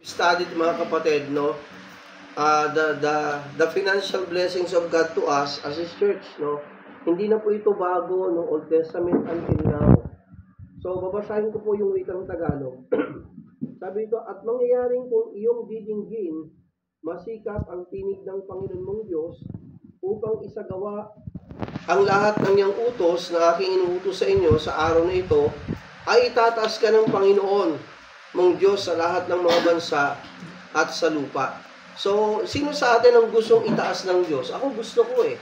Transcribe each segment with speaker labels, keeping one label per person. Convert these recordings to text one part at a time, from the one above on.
Speaker 1: studied, mga kapatid, no? The financial blessings of God to us as His church, no? Hindi na po ito bago no Old Testament until now. So, babasahin ko po yung wikang Tagalog. Sabi ito, at mangyayaring kung iyong didinggin, masikap ang tinig ng Panginoon mong Diyos upang isagawa ang lahat ng iyang utos na aking inuutos sa inyo sa araw na ito, ay itataas ka ng Panginoon mong Diyos sa lahat ng mga bansa at sa lupa. So, sino sa atin ang gustong itaas ng Diyos? Ako gusto ko eh.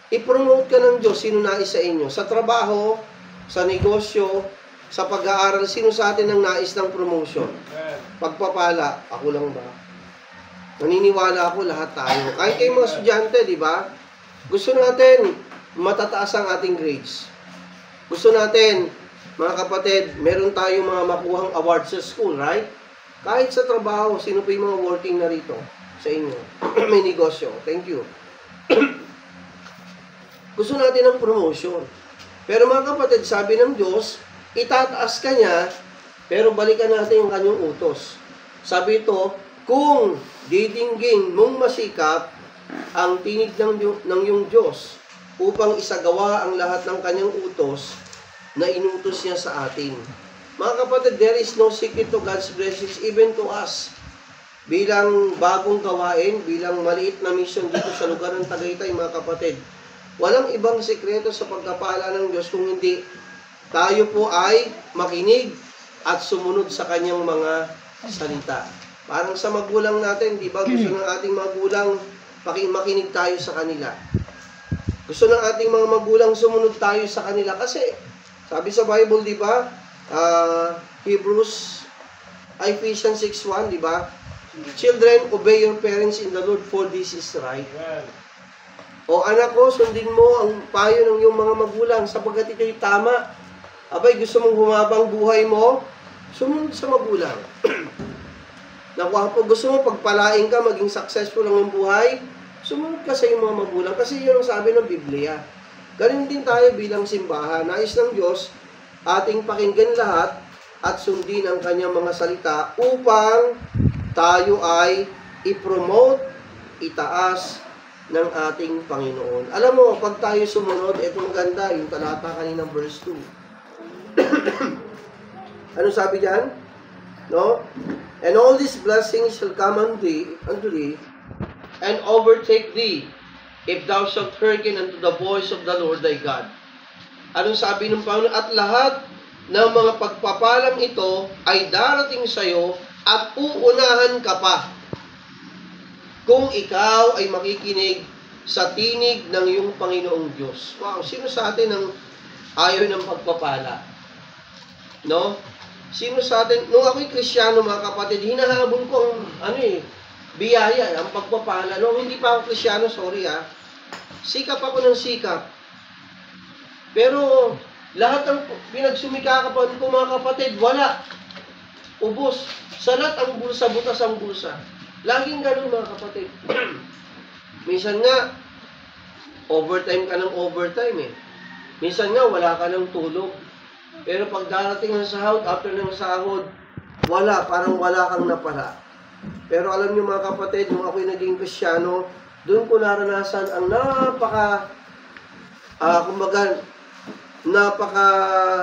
Speaker 1: I-promote ka ng Diyos, sino nais sa inyo? Sa trabaho, sa negosyo, sa pag-aaral, sino sa atin ang nais ng promotion? Pagpapala, ako lang ba? Naniniwala ako lahat tayo. Kahit kayo mga estudyante, di ba? Gusto natin matataas ang ating grades. Gusto natin, mga kapatid, meron tayong mga makuhang awards sa school, right? Kahit sa trabaho, sino pa yung mga working na rito sa inyo? May negosyo. Thank you. Gusto natin ng promotion. Pero mga kapatid, sabi ng Diyos, itataas ka niya, pero balikan natin yung kanyang utos. Sabi ito, kung didinggin mong masikap ang tinig ng iyong Diyos upang isagawa ang lahat ng kanyang utos na inutos niya sa atin. Mga kapatid, there is no secret to God's blessings even to us. Bilang bagong gawain, bilang maliit na mission dito sa lugar ng Tagaytay, mga kapatid, walang ibang sekreto sa pagkapala ng Diyos kung hindi tayo po ay makinig at sumunod sa kanyang mga salita. Parang sa magulang natin, di ba? Gusto ng ating magulang makinig tayo sa kanila. Gusto ng ating mga magulang sumunod tayo sa kanila kasi sabi sa Bible, di ba? Ephesians 6:1, di ba? Children, obey your parents in the Lord, for this is right. O anak ko, sundin mo ang payo ng iyong mga magulang sapagkat ito'y tama. Abay, gusto mong humabang buhay mo? Sumunod sa magulang. Nakuha po, gusto mo pagpalain ka, maging successful ang buhay? Sumunod ka sa iyong mga magulang kasi yun ang sabi ng Biblia. Ganun din tayo bilang simbahan. Nais ng Diyos ating pakinggan lahat at sundin ang kanyang mga salita upang tayo ay i-promote, itaas ng ating Panginoon. Alam mo, pag tayo sumunod, itong ganda, yung talata kaninang verse 2. Ano sabi diyan? No? And all these blessings shall come unto thee, and overtake thee, if thou shalt hearken unto the voice of the Lord thy God. Anong sabi ng Panginoon? At lahat ng mga pagpapalang ito ay darating sa iyo at uunahan ka pa kung ikaw ay makikinig sa tinig ng iyong Panginoong Diyos. Wow, sino sa atin ang ayaw ng pagpapala? No? Sino sa atin, nung ako'y Kristiyano, mga kapatid, hinahabol ko ang, biyaya, ang pagpapala. Nung hindi pa ako Kristiyano, sorry sikap ako ng sikap. Pero, lahat ng pinagsumikakapan ko, mga kapatid, wala. Ubos. Salat ang bulsa, butas ang bulsa. Laging ganun, mga kapatid. Minsan nga, overtime ka ng overtime Minsan nga, wala ka ng tulog. Pero pag darating ang sahod, after ng sahod, wala, parang wala kang napala. Pero alam niyo mga kapatid, nung ako'y naging Kristiyano, doon ko naranasan ang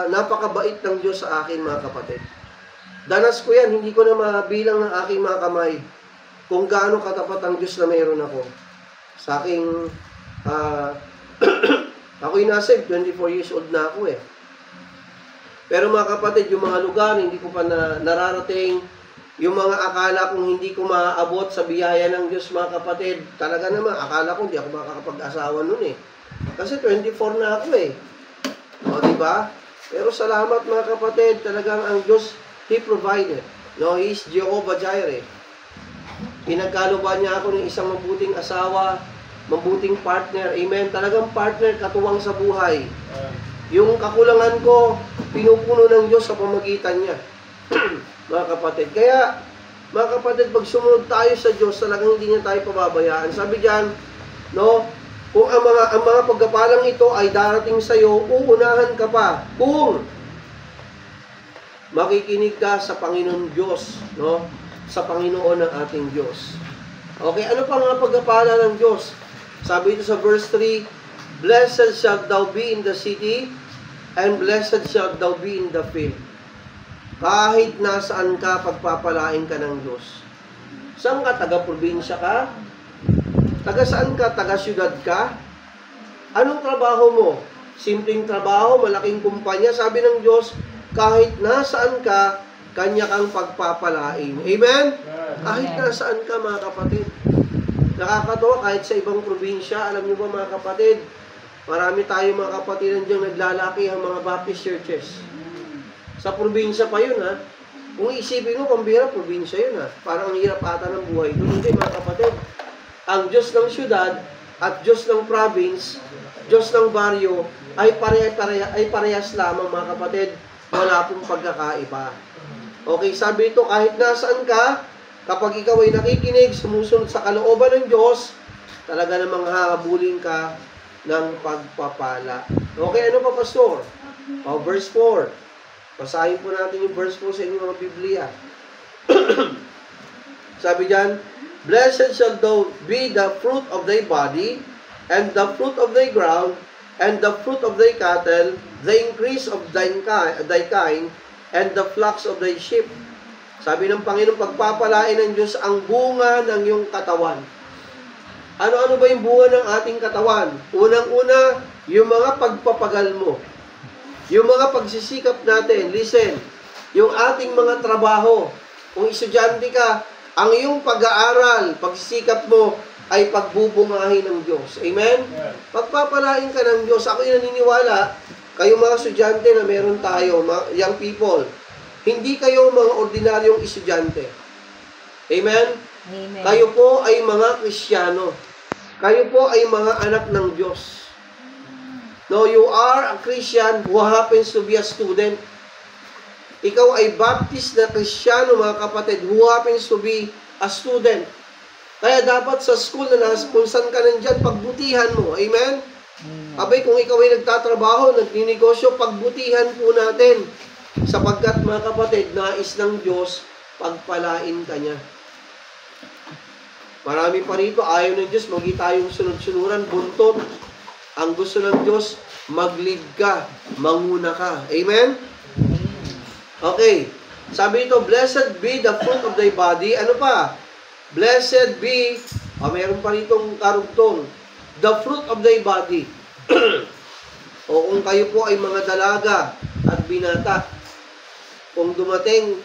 Speaker 1: napakabait ng Diyos sa akin, mga kapatid. Danas ko yan, hindi ko na mabilang ng aking mga kamay kung gaano katapat ang Diyos na mayroon ako. Sa aking, ako'y nasa 24 years old na ako Pero mga kapatid, yung mga lugar, hindi ko pa nararating, yung mga akala kong hindi ko maaabot sa biyaya ng Diyos, mga kapatid, talaga naman, akala ko hindi ako makakapag-asawa nun Kasi 24 na ako O, diba? Pero salamat mga kapatid, talagang ang Diyos, He provided. No, He is Jehovah Jireh. Pinagkaluban niya ako ng isang mabuting asawa, mabuting partner. Amen. Talagang partner, katuwang sa buhay. Yung kakulangan ko, pinupuno ng Diyos sa pamagitan niya. Mga kapatid. Kaya, mga kapatid, pag sumunod tayo sa Diyos, talagang hindi niya tayo pababayaan. Sabi diyan, no, kung ang mga pagkapalang ito ay darating sa iyo, uunahan ka pa. Kung makikinig ka sa Panginoon Diyos, no? Sa Panginoon ng ating Diyos. Okay, ano pa mga pagpapala ng Diyos? Sabi ito sa verse 3, "Blessed shalt thou be in the city, and blessed shalt thou be in the field." Kahit nasaan ka, pagpapalain ka ng Diyos. Saan ka? Taga-probinsya ka? Taga saan ka? Taga-syudad ka? Anong trabaho mo? Simpleng trabaho, malaking kumpanya. Sabi ng Diyos, kahit nasaan ka, Kanya kang pagpapalain. Amen? Kahit nasaan ka, mga kapatid. Nakakatawa, kahit sa ibang probinsya, alam niyo ba mga kapatid, marami tayo mga kapatid nandiyan naglalaki ang mga Baptist churches. Sa probinsya pa yun, ha? Kung isipin mo, pambira, probinsya yun, ha? Parang ang hirap ata ng buhay. Doon hindi, mga kapatid. Ang Diyos ng syudad at Diyos ng province, Diyos ng baryo, ay parehas lamang, mga kapatid. Wala pong pagkakaiba. Okay, sabi ito, kahit nasaan ka, kapag ikaw ay nakikinig, sumusunod sa kalooban ng Diyos, talaga namang hahabulin ka ng pagpapala. Okay, ano pa, Pastor? Verse 4. Basahin po natin yung verse 4 sa inyong mga Biblia. Sabi diyan, "Blessed shall thou be the fruit of thy body, and the fruit of thy ground, and the fruit of thy cattle, the increase of thy kind, and the flocks of thy sheep." Sabi ng Panginoon, pagpapalain ng Diyos ang bunga ng iyong katawan. Ano-ano ba yung bunga ng ating katawan? Unang-una, yung mga pagpapagal mo. Yung mga pagsisikap natin, listen, yung ating mga trabaho, kung estudyante ka, ang iyong pag-aaral, pagsisikap mo, ay pagbubungahin ng Diyos. Amen? Pagpapalain ka ng Diyos. Ako yung naniniwala, kayong mga estudyante na meron tayo, young people, hindi kayo mga ordinaryong estudyante. Amen?
Speaker 2: Amen.
Speaker 1: Kayo po ay mga Kristiyano. Kayo po ay mga anak ng Diyos. No, you are a Christian who happens to be a student. Ikaw ay Baptist na Kristiyano, mga kapatid, who happens to be a student. Kaya dapat sa school na kung saan ka nandyan, pagbutihan mo. Amen? Abay, kung ikaw ay nagtatrabaho, nagninegosyo, pagbutihan po natin. Sapagkat, mga kapatid, nais ng Diyos, pagpalain ka niya. Marami pa rito, ayaw ng Diyos, magi tayong sunod-sunuran, buntot. Ang gusto ng Diyos, mag-lead ka, manguna ka. Amen? Okay. Sabi ito, "Blessed be the fruit of thy body." Ano pa? Blessed be, mayroon pa ritong karugtong, "the fruit of thy body." O kung kayo po ay mga dalaga at binata, kung dumating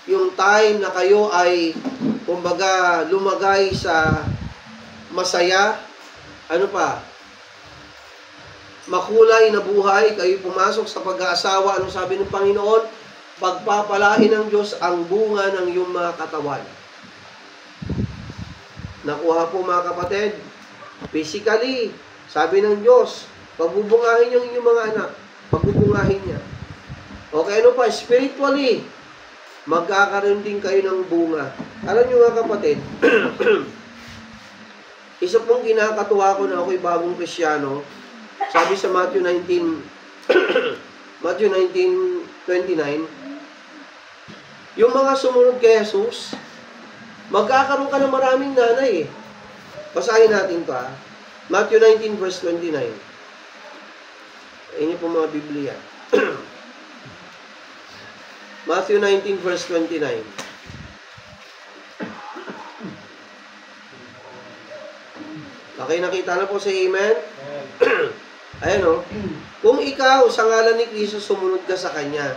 Speaker 1: yung time na kayo ay, kumbaga, lumagay sa masaya, ano pa? Makulay na buhay, kayo pumasok sa pag-aasawa, anong sabi ng Panginoon? Pagpapalain ng Diyos ang bunga ng iyong mga katawan. Nakuha po, mga kapatid, physically, sabi ng Diyos, pagbubungahin yung inyong mga anak, pagbubungahin niya. Okay, ano pa? Spiritually, magkakaroon din kayo ng bunga. Alam niyo, mga kapatid, isa pong kinakatuwa ko na ako'y bagong Kristiyano. Sabi sa Matthew 19:29, yung mga sumunod kay Jesus, magkakaroon ka ng maraming nanay eh. Basahin natin pa. Matthew 19 verse 29. Ini po mga Biblia. Matthew 19 verse 29. Okay, nakita na po sa amen? Ayan o. Kung ikaw, sa ngalan ni Kristo, sumunod ka sa Kanya,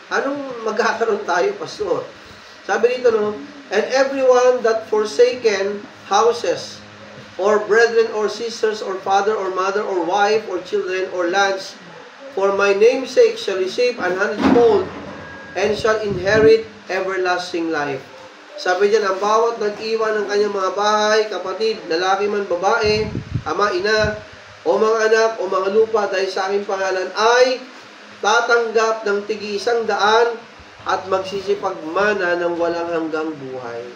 Speaker 1: anong magkakaroon tayo, Pastor? Sabi dito, no? "And everyone that forsaken houses, or brethren, or sisters, or father, or mother, or wife, or children, or lands, for my name's sake shall receive an hundredfold, and shall inherit everlasting life." Sabi diyan, ang bawat nag-iwan ng kanyang mga bahay, kapatid, lalaki man, babae, ama, ina, o mga anak, o mga lupa, dahil sa aking pangalan, ay tatanggap ng tig-100 at magsisipagmana ng walang hanggang buhay.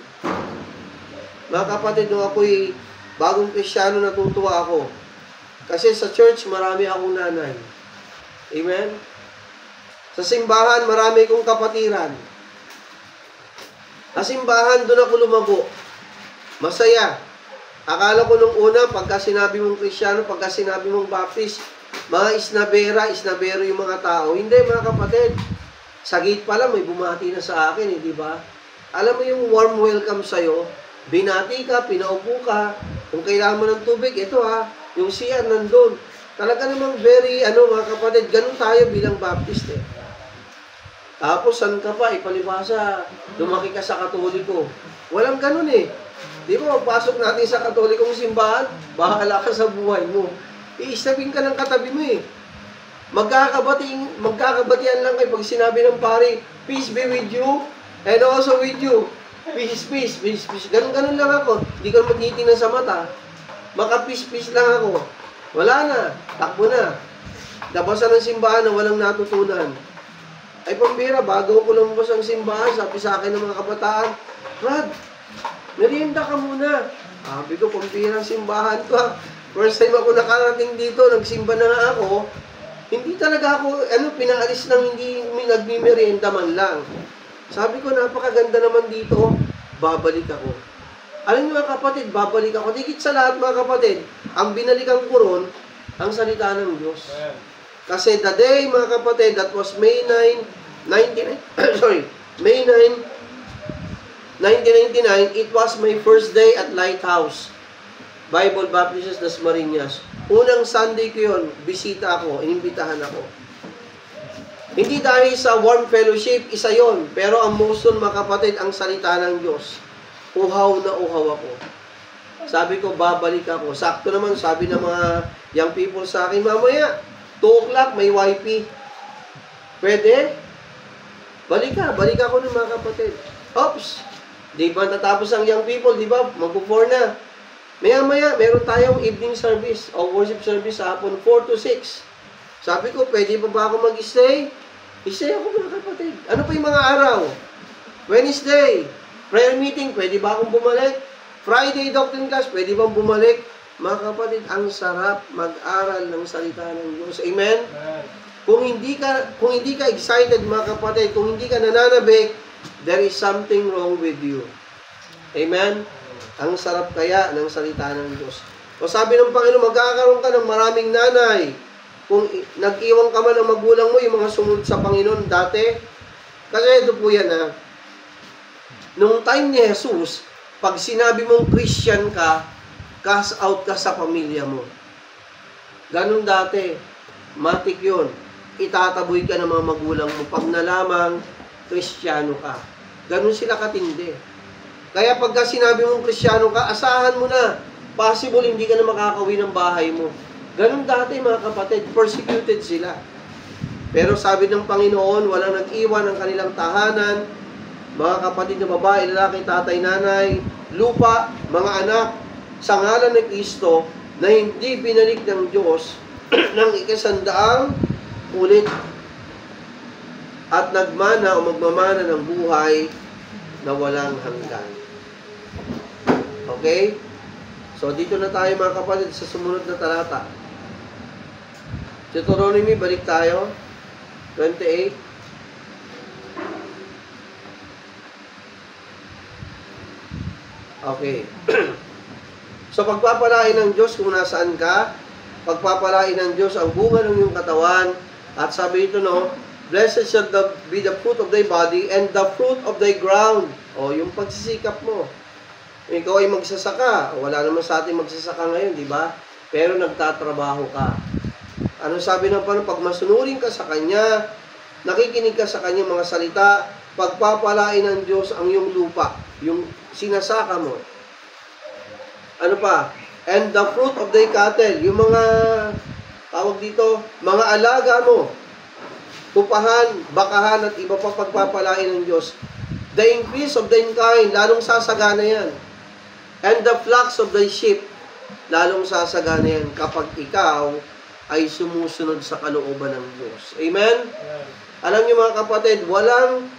Speaker 1: Mga kapatid, nung ako'y bagong Kristiyano, natutuwa ako. Kasi sa church, marami akong nanay. Amen? Sa simbahan, marami kong kapatiran. Sa simbahan, doon ako lumago. Masaya. Akala ko nung una, pagka sinabi mong Kristyano, pagka sinabi mong Baptist, mga isnabero yung mga tao. Hindi, mga kapatid. Sa gate pa lang, may bumati na sa akin, di ba? Alam mo yung warm welcome sa'yo, binati ka, pinaupo ka, kung kailangan mo ng tubig, ito ha, yung CR nandun. Talaga namang very, mga kapatid, ganun tayo bilang Baptist eh. Tapos, saan ka pa, ipalibasa, lumaki ka sa Katoliko. Walang ganun eh. Di ba, magpasok natin sa Katolikong simbahan, bahala ka sa buhay mo. Iistabing ka ng katabi mo eh. Magkakabatian lang kayo pag sinabi ng pari, peace be with you, and also with you. Peace, peace, peace, peace. Ganun lang ako. Hindi ko magtitingnan sa mata. Maka-peace lang ako. Wala na. Takbo na. Labasan ng simbahan na walang natutunan. Ay, pambira, bago ko lumabas ang simbahan, sabi sa akin ng mga kabataan, Brad, merienda ka muna. Sabi ko, pambira ang simbahan ko. First time ako nakarating dito, nagsimba na nga ako, hindi talaga ako, pinaalis ng hindi nagmimerienda man lang. Sabi ko, napakaganda naman dito, babalik ako. Alam niyo mga kapatid, babalik ako. Higit sa lahat mga kapatid, ang binalikan ko ron, ang salita ng Diyos. Kasi the day mga kapatid, that was May 9, May 9, 1999, it was my first day at Lighthouse Bible Baptist Dasmariñas. Unang Sunday ko yun, bisita ako, inimbitahan ako. Hindi dahil sa warm fellowship, isa yon. Pero ang most mga kapatid, ang salita ng Diyos. Uhaw na uhaw ako. Sabi ko, babalik ako. Sakto naman, sabi ng mga young people sa akin, mamaya, 2 o'clock, may YP. Pwede? Balik ako ng mga kapatid. Oops! Di ba natapos ang young people, di ba? Mag-4 na. Maya-maya, meron tayong evening service o worship service sa hapon, 4 to 6. Sabi ko, pwede pa ba ako mag-stay? I-stay ako mga kapatid. Ano pa yung mga araw? Wednesday, prayer meeting, pwede ba akong bumalik? Friday, doctrine class, pwede bang bumalik? Mga kapatid, ang sarap mag-aral ng salita ng Diyos. Amen? Kung hindi ka excited mga kapatid, kung hindi ka nananabik, there is something wrong with you. Amen? Ang sarap kaya ng salita ng Diyos. O sabi ng Panginoon, magkakaroon ka ng maraming nanay. Kung nag-iwan ka man ng magulang mo, yung mga sumunod sa Panginoon dati, kasi ito po yan ha. Nung time ni Jesus, pag sinabi mong Christian ka, cast out ka sa pamilya mo. Ganun dati. Matik yun. Itataboy ka ng mga magulang mo pag nalamang Kristiyano ka. Ganun sila katindi. Kaya pagka sinabi mong Kristiyano ka, asahan mo na. Possible hindi ka na makakauwi ng bahay mo. Ganun dati mga kapatid, persecuted sila. Pero sabi ng Panginoon, walang nag-iwan ng kanilang tahanan, mga kapatid na babae, lalaki, tatay, nanay, lupa, mga anak, sa ngalan ng Kristo, na hindi binalik ng Diyos ng 100 ulit at nagmana o magmamana ng buhay na walang hanggan. Okay? So, dito na tayo mga kapatid sa sumunod na talata. Deuteronomy, balik tayo. 28. Okay. So, pagpapalain ng Diyos kung nasaan ka, pagpapalain ng Diyos ang bunga ng iyong katawan, at sabi ito, no, blessed shall be the fruit of thy body and the fruit of thy ground. O, yung pagsisikap mo. Ikaw ay magsasaka. Wala naman sa atin magsasaka ngayon, di ba? Pero nagtatrabaho ka. Ano sabi ng Panginoon? Pag masunurin ka sa Kanya, nakikinig ka sa Kanyang mga salita, pagpapalain ng Diyos ang iyong lupa, yung sinasaka mo. Ano pa? And the fruit of thy cattle, yung mga, tawag dito, mga alaga mo, tupahan, bakahan, at iba pa pagpapalain ng Diyos. The increase of thine kind, lalong sasagana yan. And the flocks of thy sheep, lalong sasagana yan kapag ikaw ay sumusunod sa kalooban ng Diyos. Amen? Amen. Alam niyo mga kapatid, walang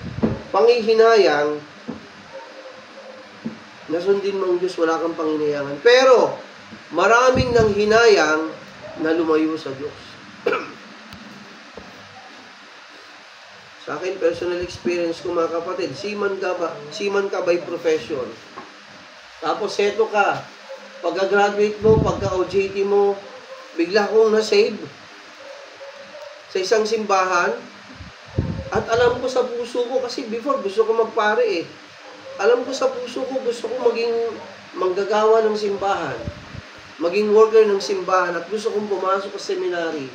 Speaker 1: panghihinayang na sundin mo ang Diyos, wala kang panghinayangan. Pero, maraming nang hinayang na lumayo sa Diyos. Akin, personal experience ko mga kapatid, seaman ka by profession. Tapos heto ka, pagka-graduate mo, pagka-OJT mo, bigla kong na-save sa isang simbahan. At alam ko sa puso ko, kasi before gusto ko magpare eh. Alam ko sa puso ko, gusto ko maging manggagawa ng simbahan, maging worker ng simbahan, at gusto kong pumasok sa seminary.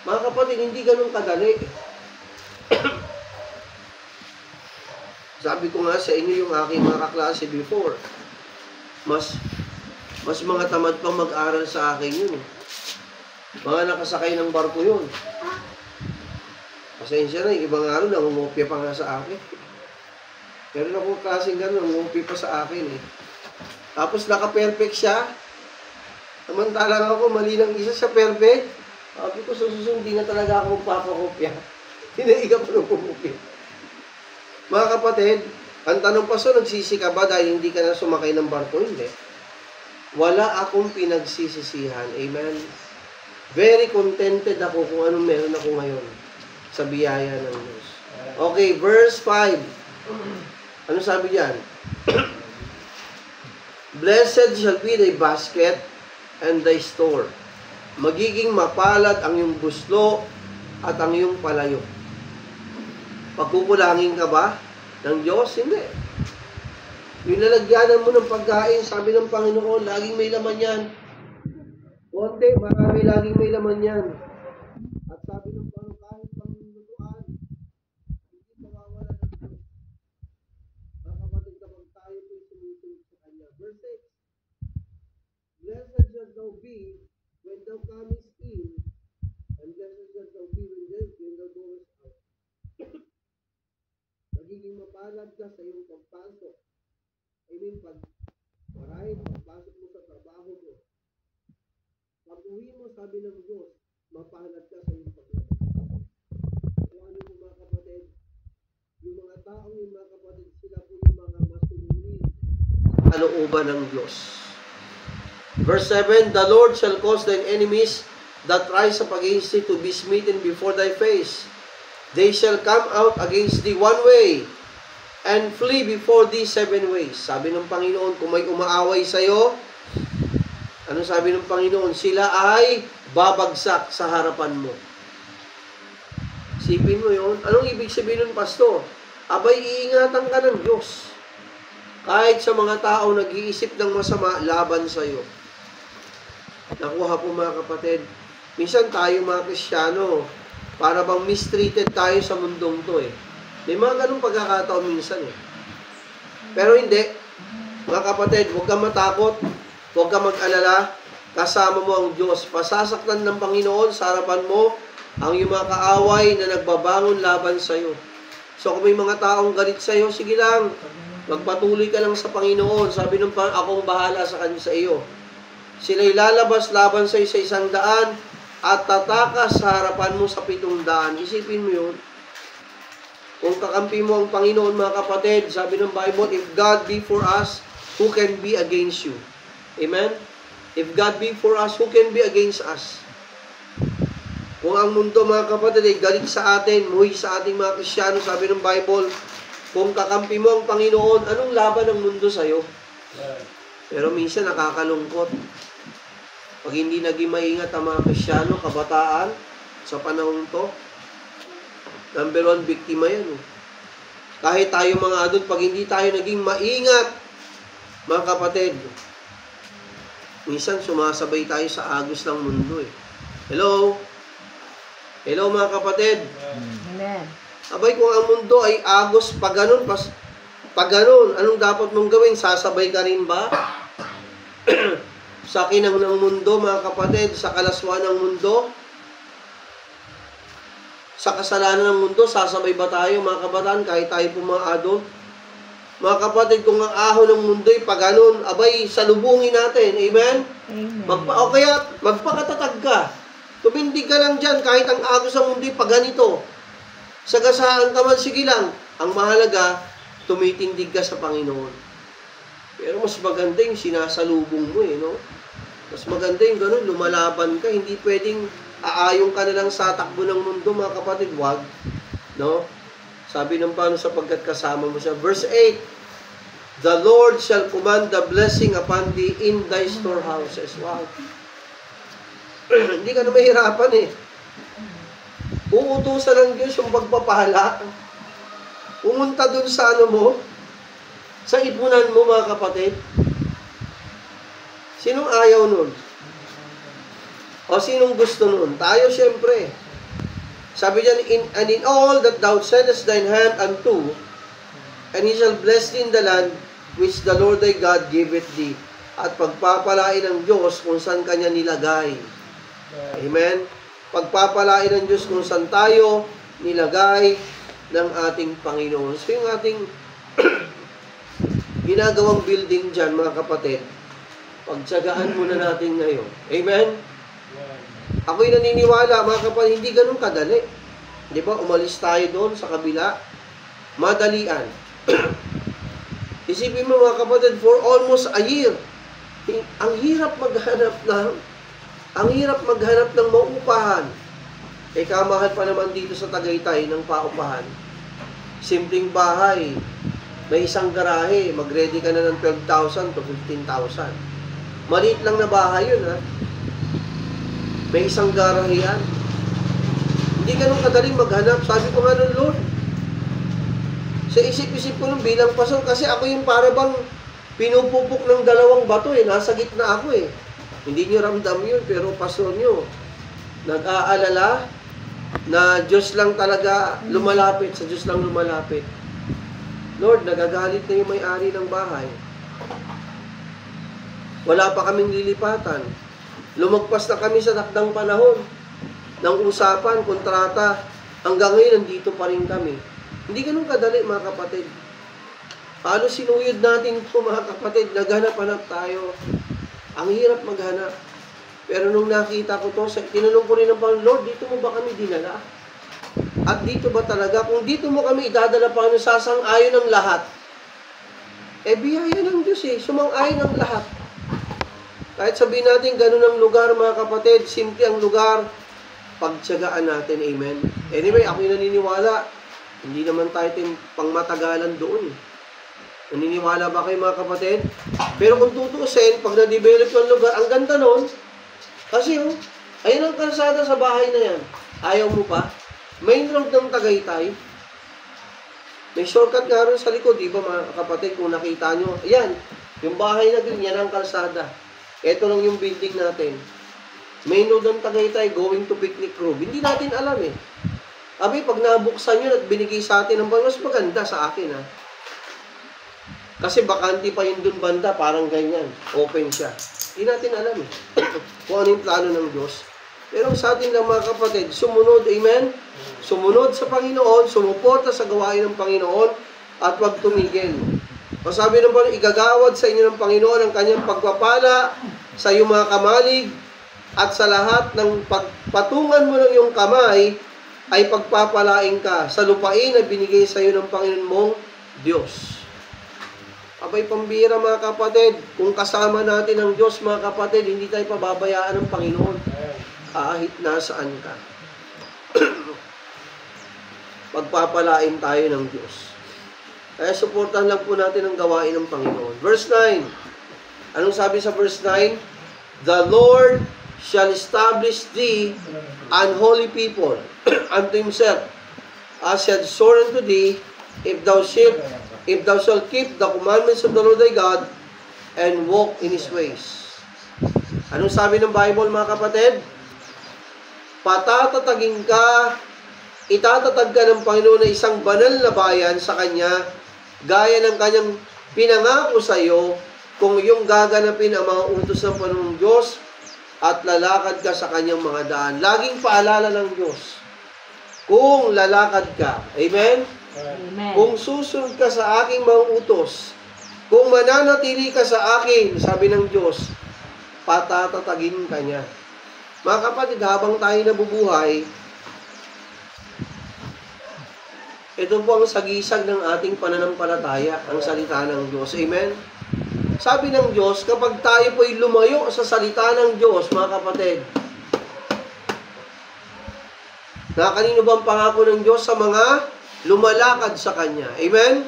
Speaker 1: Mga kapatid, hindi ganun kadali. Sabi ko nga sa inyo yung aking mga kaklase before, mas mga tamad pang mag-aral sa akin yun. Mga nakasakay ng barko yun. Pasensya na, yung ibang araw nangungopia pa nga sa akin. Meron akong klaseng gano'n, nangungopia pa sa akin eh. Tapos naka-perfect siya. Samantalang ako, mali ng isa siya perfect. Sabi ko, susunod, di na talaga ako magpapakopya. Hindi ka pa nagpupukya. Mga kapatid, ang tanong pa, so nagsisi ka ba dahil hindi ka na sumakay ng barko? Hindi. Wala akong pinagsisisihan. Amen. Very contented ako kung anong meron ako ngayon sa biyaya ng Diyos. Okay, verse 5. Ano sabi diyan? Blessed shall be thy basket and thy store. Magiging mapalad ang iyong buslo at ang iyong palayo. Pagkukulangin ka ba ng Diyos? Hindi. Yung lalagyanan mo ng pagkain, sabi ng Panginoon, laging may laman yan. Konti, marami, laging may laman yan. At sabi ng Panginoon, kahit panglutuan, hindi mawawala ng Diyos. Mga kapatid, kapag tayo po'y sumusunod sa Kanya. Verse 6, Blessed shalt thou be when thou comest in, and blessed shalt thou be when thou goest out. Magiging mapalad ka sa iyong pagpasok. I mean, pagpasok mo sa trabaho mo. Pag-uwi mo, sabi ng Diyos, mapalad ka sa iyong paglabas. Kung ano mo mga kapatid, yung mga taong yung mga kapatid, sila po yung mga masunod sa kalooban ng Diyos. Verse 7, The Lord shall cause thine enemies that rise up against thee to be smitten before thy face. They shall come out against thee one way, and flee before thee 7 ways. Sabi ng Panginoon, kung may umaaway sa'yo, ano sabi ng Panginoon? Sila ay babagsak sa harapan mo. Isipin mo yun. Anong ibig sabihin nun, Pastor? Abay, iingatan ka ng Diyos. Kahit sa mga tao nag-iisip ng masama, laban sa'yo. Nakuha po mga kapatid. Minsan tayo mga Kristiyano, para bang mistreated tayo sa mundong to eh. May mga ganung pagkakataon minsan eh. Pero hindi. Mga kapatid, huwag kang matakot. Huwag kang mag-alala. Kasama mo ang Diyos. Pasasaktan ng Panginoon sa harapan mo ang iyong mga kaaway na nagbabangon laban sa iyo. So kung may mga taong galit sa iyo, sige lang. Magpatuloy ka lang sa Panginoon. Sabi ng Panginoon, akong bahala sa kanya sa iyo. Sila'y lalabas laban sa iyo sa 100 at tatakas sa harapan mo sa 700. Isipin mo yun. Kung kakampi mo ang Panginoon, mga kapatid, sabi ng Bible, if God be for us, who can be against you? Amen? If God be for us, who can be against us? Kung ang mundo, mga kapatid, ay galit sa atin, muhi sa ating mga Kristiyano, sabi ng Bible, kung kakampi mo ang Panginoon, anong laban ng mundo sa'yo? Pero minsan nakakalungkot. Pag hindi naging maingat ang mga Kristiyano, kabataan, sa panahon to, number 1 biktima yan. Kahit tayo mga adult, pag hindi tayo naging maingat, mga kapatid, minsan sumasabay tayo sa agos ng mundo eh. Hello? Hello mga kapatid?
Speaker 2: Amen.
Speaker 1: Abay, kung ang mundo ay agos, pag ganun, anong dapat mong gawin? Sasabay ka rin ba? Sa kinang ng mundo, mga kapatid, sa kalaswa ng mundo, sa kasalanan ng mundo, sasabay ba tayo, mga kabataan, kahit tayo po mga adult? Mga kapatid, kung ang ahon ng mundo ay pag ganun, abay, salubungin natin. Amen? O kaya, magpakatatag ka. Tumindig ka lang dyan, kahit ang agos ng mundo ay pag ganito. Sagasaan ka man, sige lang. Ang mahalaga, tumitindig ka sa Panginoon. Pero mas maganda yung sinasalubong mo no? Mas maganda yung ganun, lumalaban ka. Hindi pwedeng aayong ka na lang sa takbo ng mundo, mga kapatid. Wag. No? Sabi ng paano sapagkat kasama mo siya. Verse 8, the Lord shall command the blessing upon thee in thy storehouses. Wow. Hindi ka na mahirapan eh. Uutusan ng Diyos yung pagpapala. Pumunta dun sa ano mo, sa ipunan mo mga kapatid. Sinong ayaw nun? O sinong gusto nun? Tayo siyempre. Sabi diyan, and in all that thou settest thine hand unto, and he shall bless thee in the land which the Lord thy God giveth thee. At pagpapalain ng Diyos kung saan kanya nilagay. Amen? Pagpapalain ng Diyos kung saan tayo nilagay ng ating Panginoon. So yung ating ginagawang building dyan, mga kapatid, pagtsagaan muna natin ngayon. Amen? Ako'y naniniwala, mga kapatid, hindi ganun kadali. Di ba? Umalis tayo doon sa kabila. Madalian. Isipin mo, mga kapatid, for almost a year, ang hirap maghanap ng maupahan. Eh, kamahal pa naman dito sa Tagaytay ng paupahan. Simpleng bahay, may isang garahe, mag-ready ka na ng 12,000 to 15,000. Maliit lang na bahay yun, ha? May isang garahean. Hindi ganun kadaling maghanap. Sabi ko nga nun, Lord, sa isip-isip ko nung bilang pastor, kasi ako yung para bang pinupupok ng dalawang bato eh. Nasa gitna ako eh. Hindi nyo ramdam yun, pero pastor nyo, nag-aalala na Diyos lang talaga lumalapit, sa Diyos lang lumalapit. Lord, nagagalit na yung may-ari ng bahay. Wala pa kaming lilipatan. Lumagpas na kami sa takdang panahon ng usapan, kontrata. Hanggang ngayon, nandito pa rin kami. Hindi ganun kadali, mga kapatid. Paano sinuyod natin ito, mga kapatid? Naghanap-hanap tayo. Ang hirap maghanap. Pero nung nakita ko to, tinanong ko rin ng Panginoon, Lord, dito mo ba kami dinala? At dito ba talaga? Kung dito mo kami idadala, Panginoon, sasang-ayon ng lahat. Eh, biyaya ng Diyos eh. Sumang-ayon ng lahat. Kahit sabihin natin, ganun ang lugar, mga kapatid, simple ang lugar, pagtsagaan natin. Amen. Anyway, ako'y naniniwala, hindi naman tayo pangmatagalan doon. Naniniwala ba kayo, mga kapatid? Pero kung tutuusin, pag na-develop yung lugar, ang ganda nun, kasi ayun ang kalsada sa bahay na yan. Ayaw mo pa? Main road ng Tagaytay. May shortcut nga rin sa likod, di ba, mga kapatid, kung nakita nyo. Ayan, yung bahay na din, yan ang kalsada. Ito lang yung building natin. Main road ng Tagaytay, going to Picnic Grove. Hindi natin alam eh. Abi, pag nabuksan yun at binigay sa atin, ang mas maganda sa akin ha. Kasi bakante pa yun dun banda, parang ganyan. Open siya. Hindi natin alam eh. Kung ano yung plano ng Diyos. Pero sa atin lang, mga kapatid, sumunod, amen? Sumunod sa Panginoon, sumuporta sa gawain ng Panginoon, at huwag tumigil. Sabi ng Panginoon, igagawad sa inyo ng Panginoon ang kanyang pagpapala sa iyong mga kamalig, at sa lahat ng pagpatungan mo ng iyong kamay, ay pagpapalain ka sa lupain na binigay sa iyo ng Panginoon mong Diyos. Abay, pambira, mga kapatid, kung kasama natin ang Diyos, mga kapatid, hindi tayo pababayaan ng Panginoon. Kahit nasaan ka. Pagpapalain tayo ng Diyos. Kaya suportahan lang po natin ang gawain ng Panginoon. Verse 9. Anong sabi sa verse 9? The Lord shall establish thee an holy people unto himself, as he had sworn unto thee, if thou shalt keep the commandments of the Lord thy God, and walk in his ways. Anong sabi ng Bible, mga kapatid? Patatatagin ka, itatatag ka ng Panginoon na isang banal na bayan sa Kanya, gaya ng Kanyang pinangako sa iyo, kung iyong gaganapin ang mga utos ng Panginoong Diyos, at lalakad ka sa Kanyang mga daan. Laging paalala ng Diyos, kung lalakad ka, amen?
Speaker 2: Amen.
Speaker 1: Kung susunod ka sa aking mga utos, kung mananatili ka sa akin, sabi ng Diyos, patatatagin ka niya. Mga kapatid, habang tayo nabubuhay, ito po ang sagisag ng ating pananampalataya, ang salita ng Diyos. Amen? Sabi ng Diyos, kapag tayo po'y lumayo sa salita ng Diyos, mga kapatid, Na kanino ba ang pangako ng Diyos? Sa mga lumalakad sa Kanya. Amen?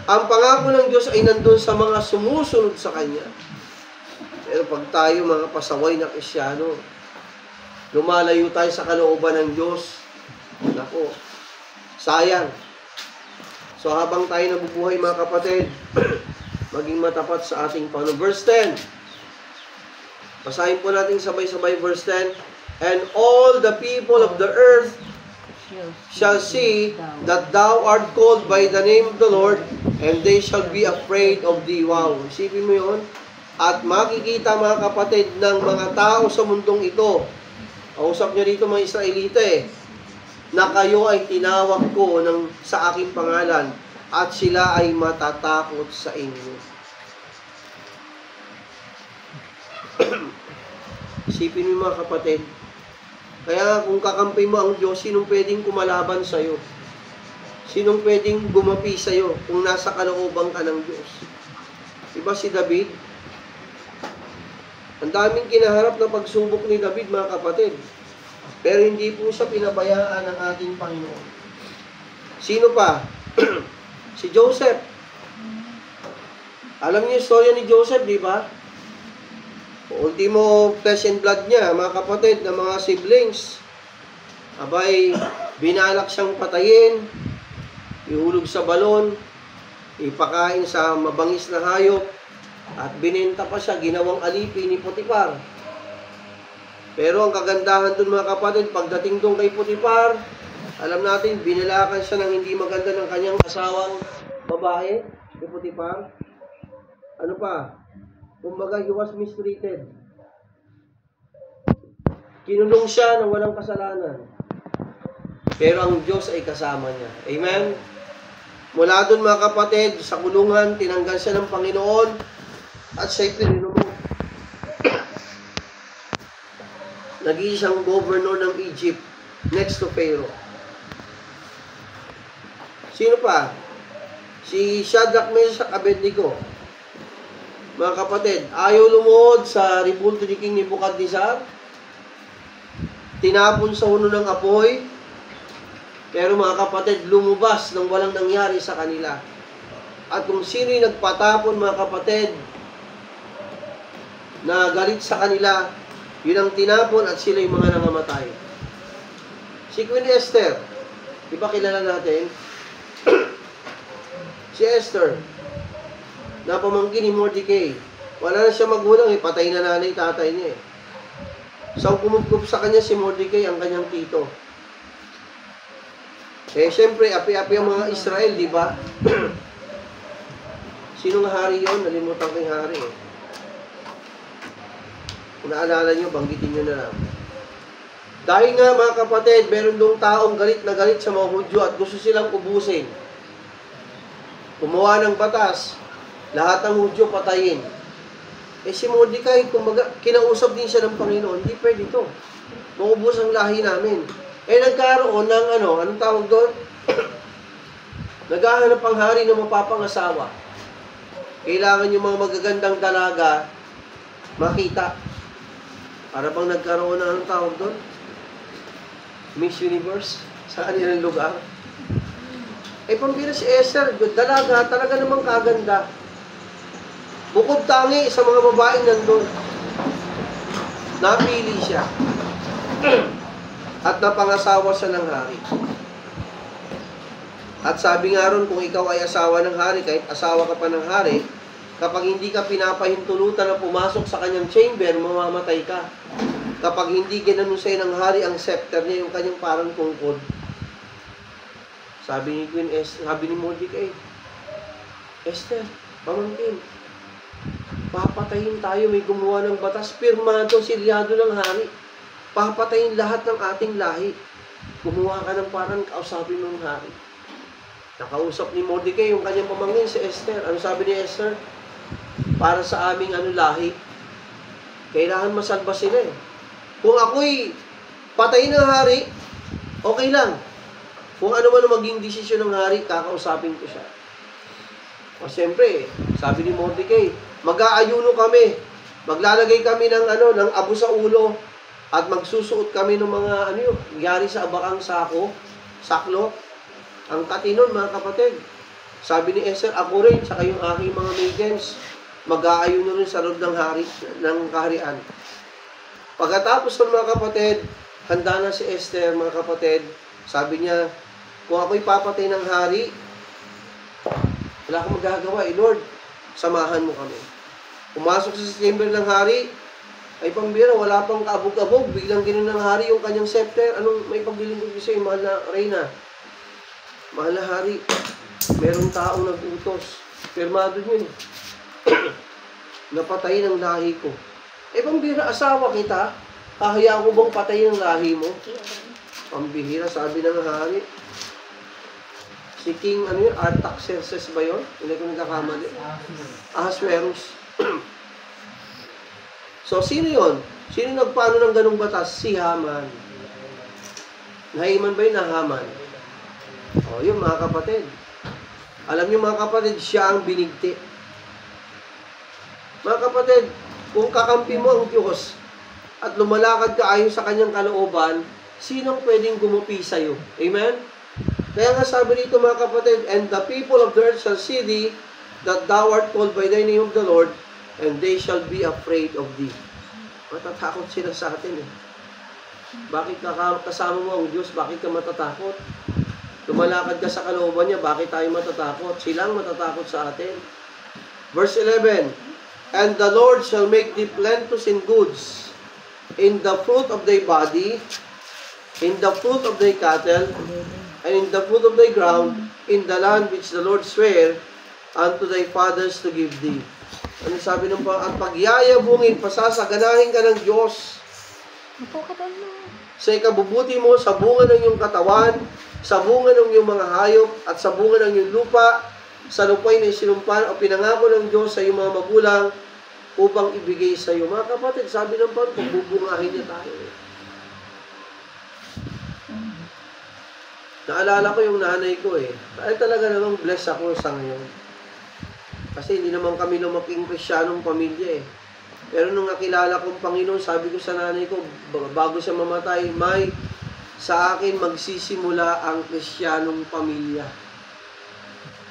Speaker 1: Ang pangako ng Diyos ay nandun sa mga sumusunod sa Kanya. Pero pag tayo mga pasaway na Kristyano, lumalayo tayo sa kalooban ng Diyos, nako, sayang. So habang tayo nabubuhay mga kapatid, maging matapat sa ating Panginoon. Verse 10. Basahin po natin sabay-sabay verse 10. And all the people of the earth shall see that thou art called by the name of the Lord, and they shall be afraid of thee. Wow, isipin mo yun. At makikita mga kapatid ng mga tao sa mundong ito, kausap niya dito mga Israelita na kayo ay tinawag ko sa aking pangalan, at sila ay matatakot sa inyo. Isipin mo mga kapatid, kaya kung kakampi mo ang Diyos, sinong pwedeng kumalaban sa'yo? Sinong pwedeng gumapi sa'yo kung nasa kalooban ka ng Diyos? Diba si David? Ang daming kinaharap na pagsubok ni David mga kapatid. Pero hindi po siya pinabayaan ng ating Panginoon. Sino pa? Si Joseph. Alam niyo yung storya ni Joseph, di ba? Ultimo flesh and blood niya, mga kapatid, na mga siblings. Abay, binalak siyang patayin, ihulog sa balon, ipakain sa mabangis na hayop, at binenta pa siya, ginawang alipin ni Potiphar. Pero ang kagandahan dun mga kapatid, pagdating dun kay Potiphar, alam natin, binalakan siya ng hindi maganda ng kanyang asawang babae, ni Potiphar. Ano pa? Kumbaga, he was mistreated. Kinulong siya na walang kasalanan. Pero ang Diyos ay kasama niya. Amen? Mula doon mga kapatid, sa kulungan, tinanggal siya ng Panginoon at siya'y pinunong. Naging siyang governor ng Egypt next to Pharaoh. Sino pa? Si Shadrach, Meshach, Abednego. Mga kapatid, ayaw lumuhod sa ribulto ni King Nebuchadnezzar. Tinapon sa uno ng apoy. Pero mga kapatid, lumabas nang walang nangyari sa kanila. At kung sino'y nagpatapon mga kapatid, na galit sa kanila, yun ang tinapon at sila yung mga nangamatay. Si Queen Esther, di ba kilala natin? Si Esther, na pamangkin ni Mordecai. Wala na siya magulang, patay na nanay, tatay niya . So, kumugkup sa kanya si Mordecai, ang kanyang tito. Siyempre, api-api ang mga Israel, di ba? Sinong hari yon? Nalimutan ko yung hari . Kung naalala nyo, banggitin nyo na lang. Dahil nga, mga kapatid, meron doong taong galit na galit sa mga Hudyo at gusto silang ubusin. Gumawa ng batas, lahat ng Hudyo patayin. Si Mordecai, kumbaga, kinausap din siya ng Panginoon, hindi pwede ito. Maubos ang lahi namin. Nagkaroon ng anong tawag doon? Naghahanap ang hari ng mapapangasawa. Kailangan yung mga magagandang dalaga makita. Para bang nagkaroon ng anong tawag doon? Miss Universe? Sa kanilang lugar. Pambira si Esther, dalaga, talaga namang kaganda. Bukod tangi sa mga babaeng nandun. Napili siya. At napangasawa siya ng hari. At sabi nga ron, kung ikaw ay asawa ng hari, kahit asawa ka pa ng hari, kapag hindi ka pinapahintulutan na pumasok sa kanyang chamber, mamamatay ka. Kapag hindi ginanon sa'yo ng hari ang scepter niya, yung kanyang parang tungkod. Sabi ni Queen Esther, sabi ni Mordecai, Esther, pamangkin, papatayin tayo, may gumawa ng batas, pirmado, silyado ng hari. Papatayin lahat ng ating lahi. Gumawa ka ng parang kausapin ng hari. Nakausap ni Mordecai yung kanyang pamangkin, si Esther. Ano sabi ni Esther? Para sa aming lahi, kailangan masalba sila . Kung ako'y patayin ng hari, okay lang. Kung ano man maging desisyon ng hari, kakausapin ko siya. O siyempre, sabi ni Mordecai, mag-aayuno kami. Maglalagay kami ng abo sa ulo. At magsusuot kami ng mga, yari sa abakang saklo. Ang katinon, mga kapatid. Sabi ni Esther, ako rin, saka yung aking mga maidens, mag-aayon rin sa loob ng kaharian. Pagkatapos ng mga kapatid, handa na si Esther, mga kapatid. Sabi niya, kung ako'y papatay ng hari, wala akong magagawa, Lord, samahan mo kami. Pumasok sa chamber ng hari, ay pambira, wala pang kaabog-abog, biglang gano'n ng hari yung kanyang scepter. Anong may paglilingkod ko sa'yo, mahal na reyna? Mahal na hari, merong taong nag-utos. Pirmado yun. Napatay ng lahi ko. Pambira, asawa kita, hahayaan ko bang patayin ang lahi mo? Pambihira, sabi ng hari. Si King, Artaxerxes ba yun? Hindi ko nagkakamali. Ahasuerus. So, sino yun? Sino nagpaano ng ganung batas? Si Haman. Nahiman ba yun na Haman? O, yun mga kapatid. Alam niyo mga kapatid, siya ang binigti. Mga kapatid, kung kakampi mo ang Diyos at lumalakad ka ayon sa kanyang kalooban, sinong pwedeng gumupi sa'yo? Amen? Kaya nga sabi dito mga kapatid, and the people of the earth shall see thee, that thou art called by the name of the Lord, and they shall be afraid of thee. Matatakot sila sa atin eh. Bakit kasama mo ang Diyos? Bakit ka matatakot? Lumalakad ka sa kalooban niya, bakit tayo matatakot? Silang matatakot sa atin. Verse 11, and the Lord shall make thee plenteous in goods, in the fruit of thy body, in the fruit of thy cattle, and in the fruit of thy ground, in the land which the Lord sware unto thy fathers to give thee. Ano sabi ng at pagyayabungin, pasasaganahin ka ng Diyos. Sa ikabubuti mo, sa bunga ng iyong katawan, sa bunga ng iyong mga hayop, at sa bunga ng iyong lupa, sa lupay na isinumpan o pinangako ng Diyos sa iyong mga magulang, upang ibigay sa iyo. Mga kapatid, sabi ng Panginoon, pagbubungahin niya tayo. Naalala ko yung nanay ko eh. Ay talaga namang bless ako sa ngayon. Kasi hindi naman kami lumaking Krisyanong pamilya eh. Pero nung nakilala kong Panginoon, sabi ko sa nanay ko, bago siya mamatay, May, sa akin magsisimula ang Krisyanong pamilya.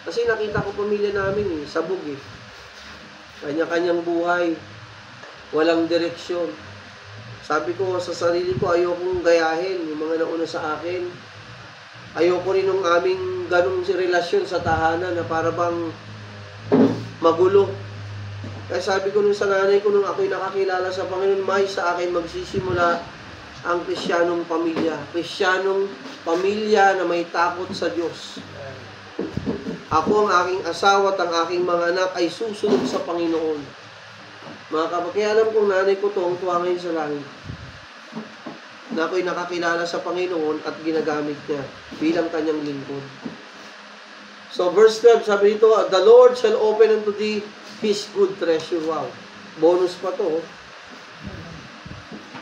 Speaker 1: Kasi nakita ko pamilya namin eh, sabog eh. Kanya-kanyang buhay, walang direksyon. Sabi ko sa sarili ko, ayokong gayahin yung mga nauna sa akin. Ayoko rin ng aming ganong relasyon sa tahanan na para bang magulo. Kaya sabi ko nung sa nanay ko, nung ako'y nakakilala sa Panginoon, May, sa akin magsisimula ang Krisyanong pamilya. Krisyanong pamilya na may takot sa Diyos. Ako, ang aking asawa at ang aking mga anak ay susunod sa Panginoon. Mga kapatid, kaya alam kong nanay ko tuwang-tuwa ngayon sa langit. Na ako'y nakakilala sa Panginoon at ginagamit niya bilang kanyang lingkod. So verse 12, sabi dito, the Lord shall open unto thee His good treasure. Wow. Bonus pa to.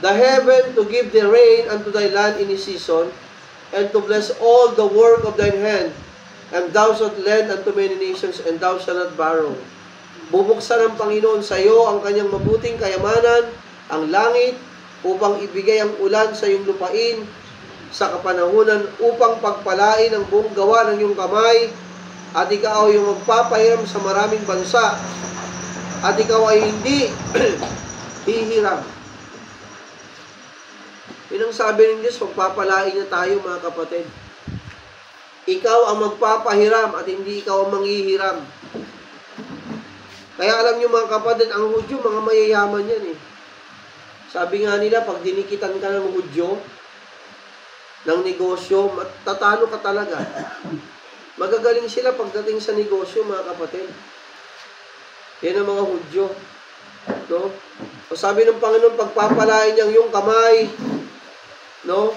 Speaker 1: The heaven to give the rain unto thy land in his season, and to bless all the work of thine hand, and thou shalt lend unto many nations, and thou shalt not borrow. Bubuksan ng Panginoon sa iyo ang kanyang mabuting kayamanan, ang langit, upang ibigay ang ulan sa iyong lupain, sa kapanahunan, upang pagpalain ang buong gawa ng iyong kamay, at ikaw ay yung magpapahiram sa maraming bansa, at ikaw ay hindi hihiram. Yun ang sabi ng Diyos, magpapalain niya tayo mga kapatid. Ikaw ang magpapahiram at hindi ikaw ang manghihiram. Kaya alam niyo mga kapatid, ang Hudyo, mga mayayaman yan eh. Sabi nga nila, pag dinikitan ka ng Hudyo, ng negosyo, tatalo ka talaga. Magagaling sila pagdating sa negosyo, mga kapatid. Yan ang mga Hudyo. No? O sabi ng Panginoon, pagpapalain niyang yung kamay, no?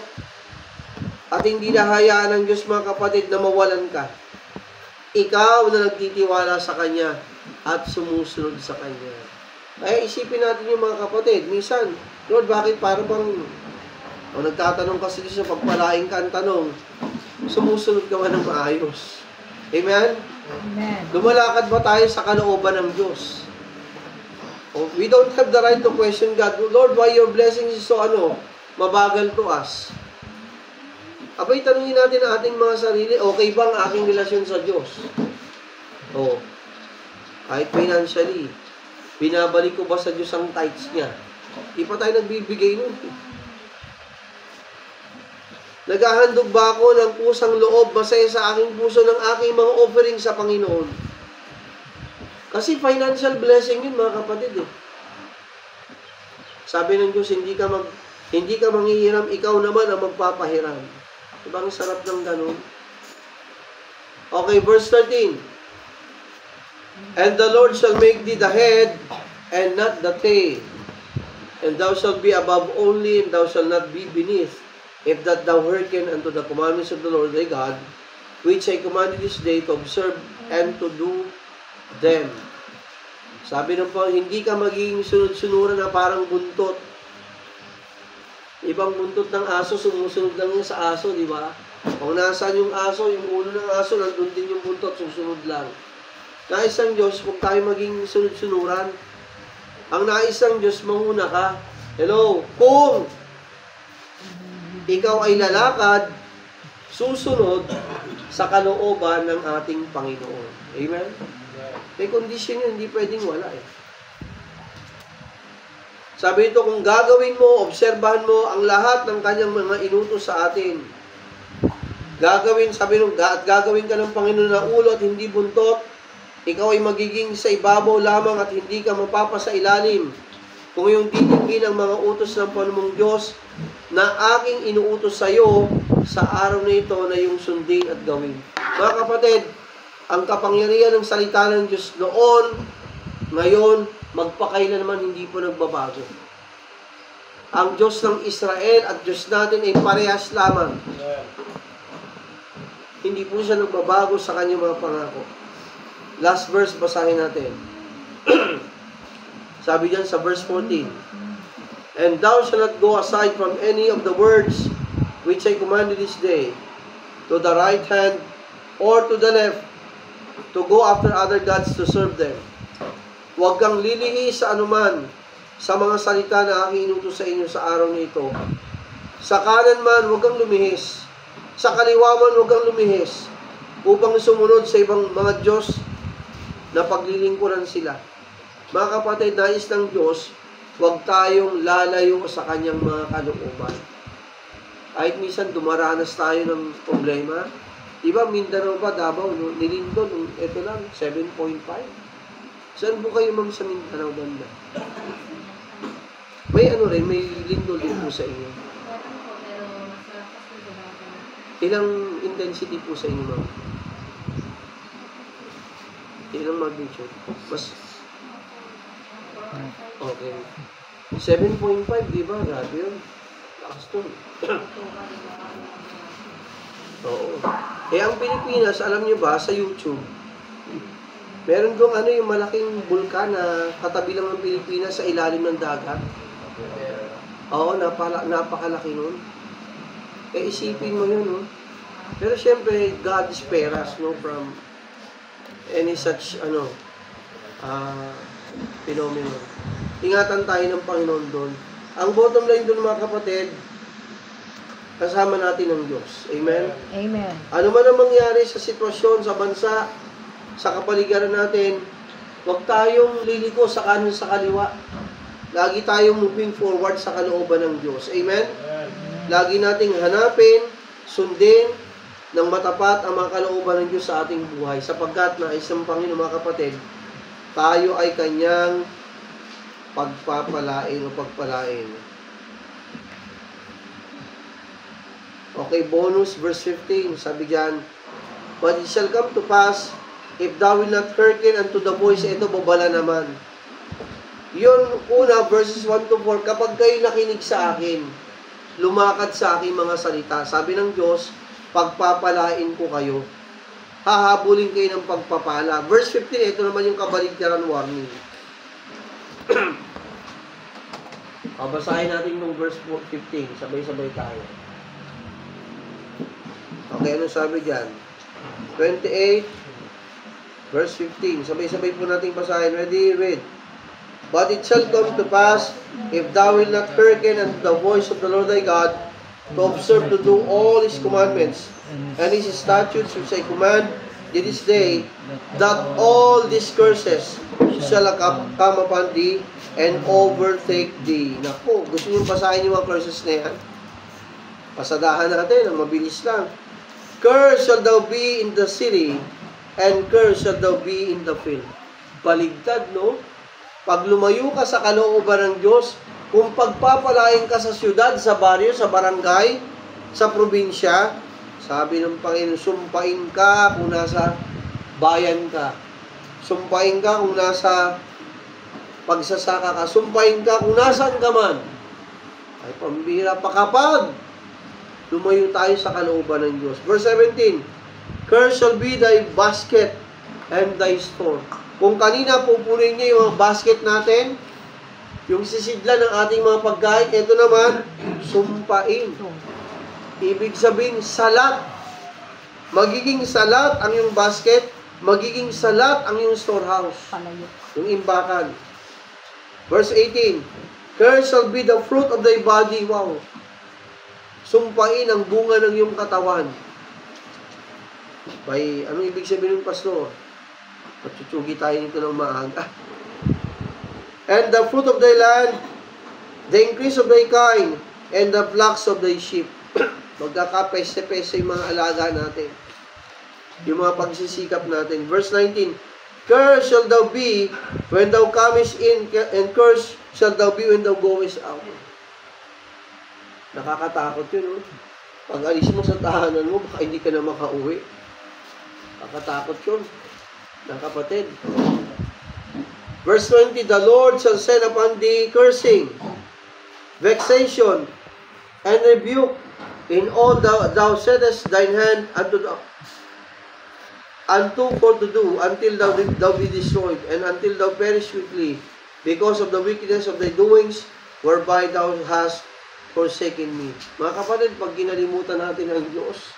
Speaker 1: At hindi nahayaan ng Diyos, mga kapatid, na mawalan ka. Ikaw na nagtitiwala sa Kanya at sumusunod sa Kanya. Kaya isipin natin yung mga kapatid. Minsan, Lord, bakit parang o nagtatanong kasi sa pagpalain ka ang tanong, sumusunod ka ba ng maayos? Amen?
Speaker 2: Amen.
Speaker 1: Lumalakad ba tayo sa kalooban ng Diyos? Oh, we don't have the right to question God. Lord, why your blessings is so mabagal to us? Abay, tanungin natin ang ating mga sarili, okay ba ang aking relasyon sa Diyos? Oh, kahit financially, binabalik ko ba sa Diyos ang tithes niya? Di pa tayo nagbibigay nun. Naghahandog ba ako ng pusang loob, masaya sa aking puso ng aking mga offering sa Panginoon? Kasi financial blessing yun, mga kapatid. Sabi ng Diyos, hindi ka manghihiram, ikaw naman ang magpapahiram. Diba ang sarap ng ganun? Okay, verse 13. And the Lord shall make thee the head and not the tail. And thou shalt be above only, and thou shalt not be beneath. If that thou hearken unto the commandments of the Lord thy God, which I commanded this day to observe and to do them. Sabi ng Panginoon, hindi ka magiging sunod-sunuran na parang buntot. Ibang buntot ng aso, sumusunod lang yun sa aso, di ba? Kung nasaan yung aso, yung ulo ng aso, nandun din yung buntot, susunod lang. Nais ng Diyos, kung tayo maging sunod-sunuran, ang nais ng Diyos, manguna ka. Hello? Kung ikaw ay lalakad, susunod sa kalooban ng ating Panginoon. Amen? May condition yun, hindi pwedeng wala Sabi ito, kung gagawin mo, obserbahan mo ang lahat ng kanyang mga inutos sa atin. Gagawin ka ng Panginoon na ulo at hindi buntot. Ikaw ay magiging sa ibabaw lamang at hindi ka mapapasa ilalim. Kung iyong titingin ang mga utos ng Panginoong Diyos na aking inuutos sa iyo sa araw na ito na iyong sundin at gawin. Mga kapatid, ang kapangyarihan ng salita ng Diyos noon, ngayon, magpakailanman hindi po nagbabago. Ang Diyos ng Israel at Diyos natin ay parehas lamang. Hindi po siya nagbabago sa kanyang mga pangako. Last verse, basahin natin. Sabi diyan sa verse 14, And thou shalt not go aside from any of the words which I commanded this day, to the right hand or to the left, to go after other gods to serve them. Huwag kang lilihis sa anuman sa mga salita na aking inutos sa inyo sa araw na ito. Sa kanan man, huwag kang lumihis. Sa kaliwa man, huwag kang lumihis. Upang sumunod sa ibang mga Diyos na paglilingkuran sila. Mga kapatid, nais ng Diyos, huwag tayong lalayo sa kanyang mga kalooban. Kahit minsan dumaranas tayo ng problema. Diba, Mindanao ba, Davao, Nilindon, ito lang, 7.5. Saan po kayo sa Mindanao banda? May may lindol din po sa inyo. Ilang intensity po sa inyo, ma'am? Ilang magnitude? Mas... Okay. 7.5, di ba? Grabe yun. Lakas to. Oo. Ang Pilipinas, alam nyo ba, sa YouTube, meron doon yung malaking bulkan na katabi lang ng Pilipinas sa ilalim ng dagat. Oo, napakalaki nun. Isipin mo yun, Pero syempre, God spare us, from any such, phenomenon. Ingatan tayo ng Panginoon doon. Ang bottom line doon, mga kapatid, kasama natin ang Diyos. Amen?
Speaker 2: Amen.
Speaker 1: Ano man ang mangyari sa sitwasyon, sa bansa, sa kapaligiran natin, huwag tayong liliko sa kanan sa kaliwa. Lagi tayong moving forward sa kalooban ng Diyos. Amen? Lagi nating hanapin, sundin, ng matapat ang mga kalooban ng Diyos sa ating buhay. Sapagkat na isang Panginoon, mga kapatid, tayo ay Kanyang pagpapalain o pagpalain. Okay, bonus, verse 15. Sabi diyan, But it shall come to pass, if thou will not hearken unto the voice, ito babala naman. Yun, una, verses 1 to 4, kapag kayo nakinig sa akin, lumakad sa aking mga salita, sabi ng Diyos, pagpapalain ko kayo. Hahabulin kayo ng pagpapala. Verse 15, ito naman yung kabaligtaran warning. Basahin natin yung verse 15. Sabay-sabay tayo. Okay, ano sabi dyan? 28, verse 15. Sabay-sabay po natin basahin. Ready? Read. But it shall come to pass, if thou wilt not hearken unto the voice of the Lord thy God, to observe to do all His commandments, and His statutes which I command thee this day, that all these curses shall come upon thee, and overtake thee. Naku, gusto nyo basahin yung mga curses na yan? Pasadahan natin, ang mabilis lang. Cursed shall thou be in the city, and cursed shall thou be in the field. Baligtad, no? Pag lumayo ka sa kalooban ng Diyos, kung pagpapalain ka sa syudad, sa baryo, sa barangay, sa probinsya, sabi ng Panginoon, sumpain ka kung nasa bayan ka. Sumpain ka kung nasa pagsasaka ka. Sumpain ka kung nasaan ka man. Ay, pambira pa kapag lumayo tayo sa kalooban ng Diyos. Verse 17, cursed shall be thy basket and thy store. Kung kanina pupunin niya yung mga basket natin, yung sisidlan ng ating mga pagkain, ito naman, sumpain. Ibig sabihin, salat. Magiging salat ang yung basket, magiging salat ang yung storehouse. Yung imbakan. Verse 18, cursed shall be the fruit of thy body. Wow. Sumpain ang bunga ng iyong katawan. Anong ibig sabihin ng pastor? Patutsugi tayo nito ng maaga. And the fruit of thy land, the increase of thy kine, and the flocks of thy sheep. Magkakapese-pese yung mga alaga natin. Yung mga pagsisikap natin. Verse 19, cursed shall thou be when thou comest in, and cursed shall thou be when thou goest out. Nakakatakot yun, no? Pag alis mo sa tahanan mo, baka hindi ka na makauwi. Nakakatakot yun, na kapatid. Verse 20, the Lord shall send upon thee cursing, vexation, and rebuke in all thou settest thine hand unto for to do, until thou be destroyed, and until thou perish quickly, because of the wickedness of thy doings, whereby thou hast forsaken me. Mga kapatid, pag kinalimutan natin ang Diyos,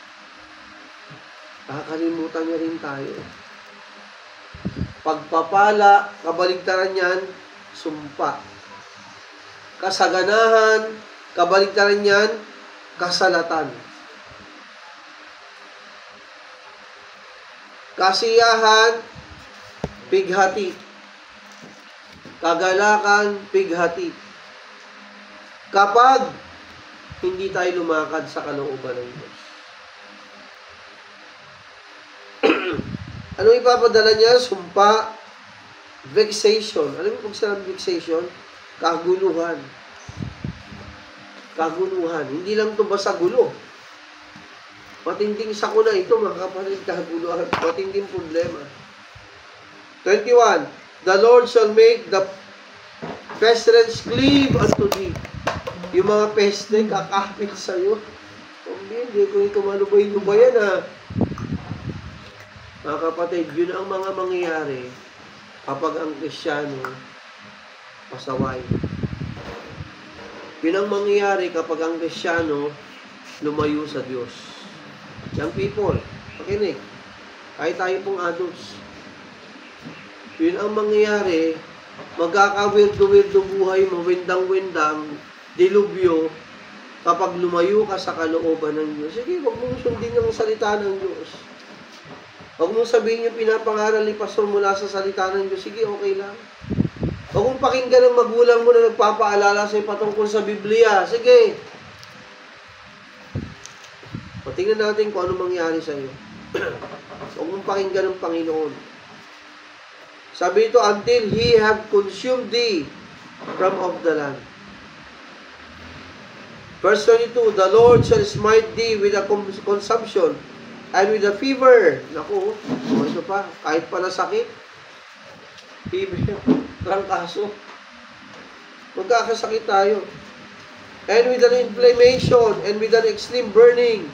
Speaker 1: kakalimutan niya rin tayo. Pagpapala, kabaligtaran yan, sumpa. Kasaganahan, kabaligtaran yan, kasalatan. Kasiyahan, pighati. Kagalakan, pighati. Kapag hindi tayo lumakad sa kalooban ng Diyos. Anong ipapadala niya? Sumpa, vexation. Alam mo kung saan vexation? Kaguluhan. Kaguluhan. Hindi lang ito basta gulo. Matinding sakuna ito, mga kapatid, kaguluhan. Matinding problema. 21. The Lord shall make the pestilence cleave unto thee. Yung mga peste, kakapit sa'yo. Hindi ko ito malubay-lubayan, ha. Mga kapatid, yun ang mga mangyayari kapag ang Kristiyano pasaway. Yun ang mangyayari kapag ang Kristiyano lumayo sa Diyos. Young people, pakinig. Kahit tayo pong adults. Yun ang mangyayari, magkakawirdo-wirdo buhay, mawindang-windang, dilubyo, kapag lumayo ka sa kalooban ng Diyos. Sige, huwag mong sundin ang salita ng Diyos. Huwag mong sabihin yung pinapangaral ni Pastor mula sa salita ng Diyos. Sige, okay lang. Huwag mong pakinggan ng magulang mo na nagpapaalala sa'yo patungkol sa Biblia. Sige. Patingnan natin kung ano mangyari sa'yo. Huwag mong pakinggan ng Panginoon. Sabi ito, until He have consumed thee from off the land. Verse 22, the Lord shall smite thee with a consumption and with a fever. Naku, ito pa, kahit pa na sakit. Fever, trangkaso. Magkakasakit tayo. And with an inflammation, and with an extreme burning,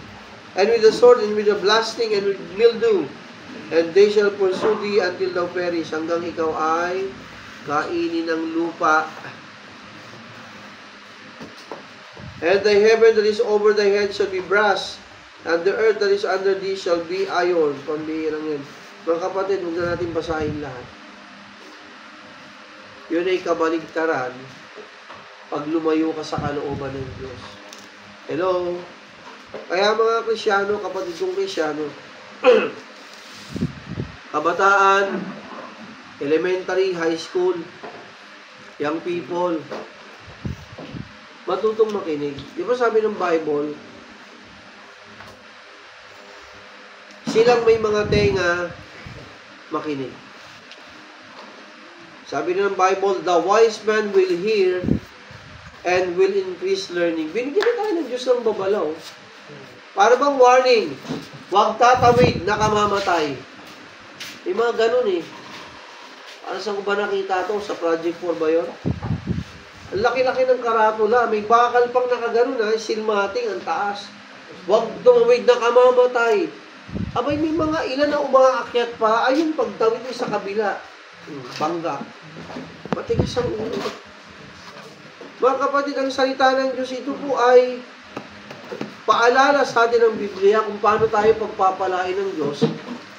Speaker 1: and with a sword, and with a blasting, and with mildew. And they shall pursue thee until thou perish, hanggang ikaw ay kainin ng lupa. And the heaven that is over thy head shall be brass, and the earth that is under thee shall be iron. Pambihirang yun. Mga kapatid, huwag na natin basahin lahat. Yun ay kabaligtaran pag lumayo ka sa kalooban ng Diyos. Hello? Kaya mga Krisyano, kapatid kong Krisyano, kabataan, elementary, high school, young people, matutong makinig. Di ba sabi ng Bible, silang may mga tenga makinig. Sabi ng Bible, the wise man will hear and will increase learning. Binigyan na tayo ng Diyos ng babalaw. Para bang warning, huwag tatawid, nakamamatay. May mga ganun eh. Para saan ko ba nakita to? Sa Project 4 ba yun? Ang laki-laki ng karatula. May bakal pang nakaganon ha. Silmating, ang taas. Huwag tumawid, nakamamatay. Abay, may mga ilan na umaakyat pa. Ayun, pagtawid mo sa kabila. Bangga. Matigas ang ulo. Mga kapatid, ang salita ng Diyos, ito po ay paalala sa atin ng Biblia kung paano tayo pagpapalain ng Diyos.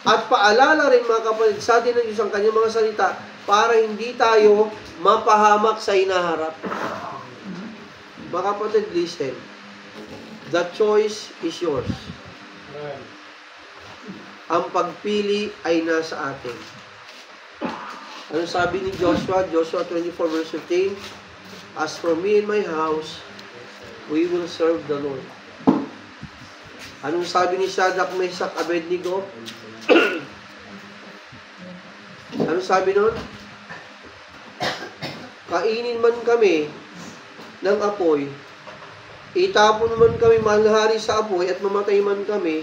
Speaker 1: At paalala rin mga kapatid sa atin ng Diyos ang kanyang mga salita para hindi tayo mapahamak sa hinaharap. Mga kapatid, listen. The choice is yours. Ang pagpili ay nasa atin. Ano sabi ni Joshua? Joshua 24 verse 15, as for me and my house, we will serve the Lord. Anong sabi ni Shadrach, Meshach, Abednego? Anong sabi nun? Kainin man kami ng apoy, itapon man kami manghari sa apoy at mamatay man kami,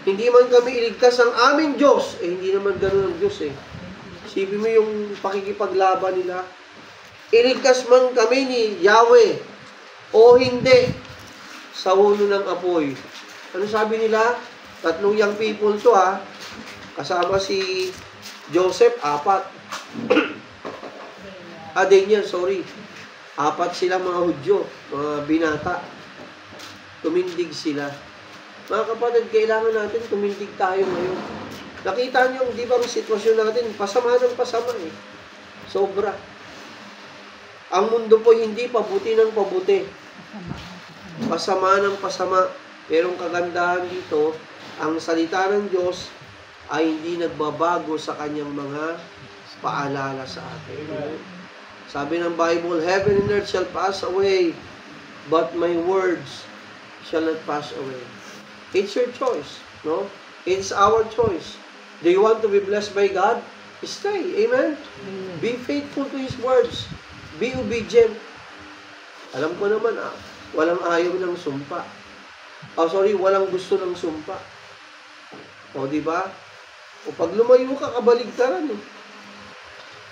Speaker 1: hindi man kami iligtas ng aming Diyos. Hindi naman ganun ang Diyos eh. Isipin mo yung pakikipaglaban nila. Iligtas man kami ni Yahweh o hindi sa huno ng apoy. Ano sabi nila? 3 young people to ha. Kasama si Joseph, 4. Daniel, sorry. 4 sila mga Hudyo, mga binata. Tumindig sila. Mga kapatid, kailangan natin tumindig tayo ngayon. Nakita niyo, di ba ang sitwasyon natin, pasama ng pasama eh. Sobra. Ang mundo po hindi pabuti ng pabuti. Pasama ng pasama. Pero ang kagandahan dito, ang salita ng Diyos ay hindi nagbabago sa kanyang mga paalala sa atin. Sabi ng Bible, heaven and earth shall pass away, but my words shall not pass away. It's your choice, no? It's our choice. Do you want to be blessed by God? Stay. Amen? Be faithful to His words. Be obedient. Alam ko naman, walang ayaw ng sumpa. Walang gusto ng sumpa. O, di ba? O, pag lumayo ka, kabaligtaran eh.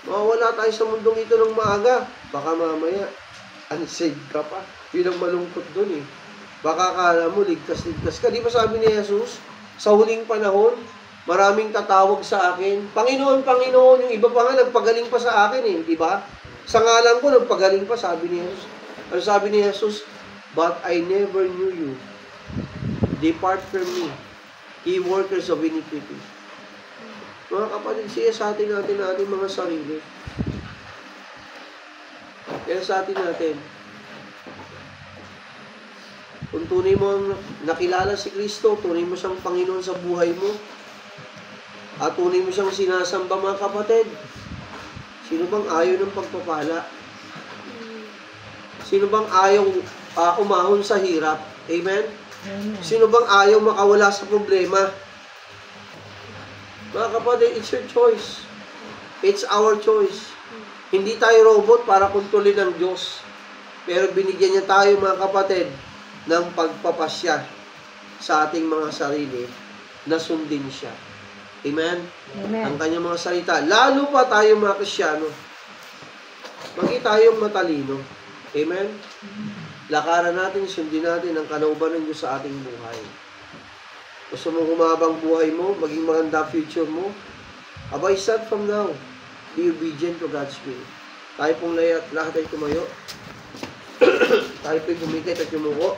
Speaker 1: Mawawala tayo sa mundong ito ng maaga. Baka mamaya, unsaved ka pa. Yun ang malungkot dun eh. Baka kala mo, ligtas-ligtas ka. Di ba sabi ni Jesus, sa huling panahon, maraming tatawag sa akin. Panginoon, Panginoon, yung iba pa nga, nagpagaling pa sa akin eh. Di ba? Sa ngalan ko, nagpagaling pa, sabi ni Jesus. Ano sabi ni Jesus? But I never knew you. Depart from me, ye workers of iniquity. Mga kapatid, siya sa atin natin mga sarili. Kaya sa atin natin. Kung tunay mo ang nakilala si Kristo, tunay mo siyang Panginoon sa buhay mo, at tunay mo siyang sinasamba mga kapatid, sino bang ayaw ng pagpapala? Sino bang ayaw umahon sa hirap? Amen? Sino bang ayaw makawala sa problema? Mga kapatid, it's your choice. It's our choice. Hindi tayo robot para kontrolin ng Diyos. Pero binigyan niya tayo, mga kapatid, ng pagpapasya sa ating mga sarili na sundin siya. Amen?
Speaker 2: Amen.
Speaker 1: Ang kanyang mga salita. Lalo pa tayo mga Krisyano, maging tayong matalino. Amen? Lakaran natin, sundin natin ang kalooban ng Diyos sa ating buhay. Gusto mong humabang buhay mo, maging maganda future mo, abay, start from now. Be obedient to God's will. Tayo pong lahat ay tumayo. Tayo po'y bumikit at yumuko.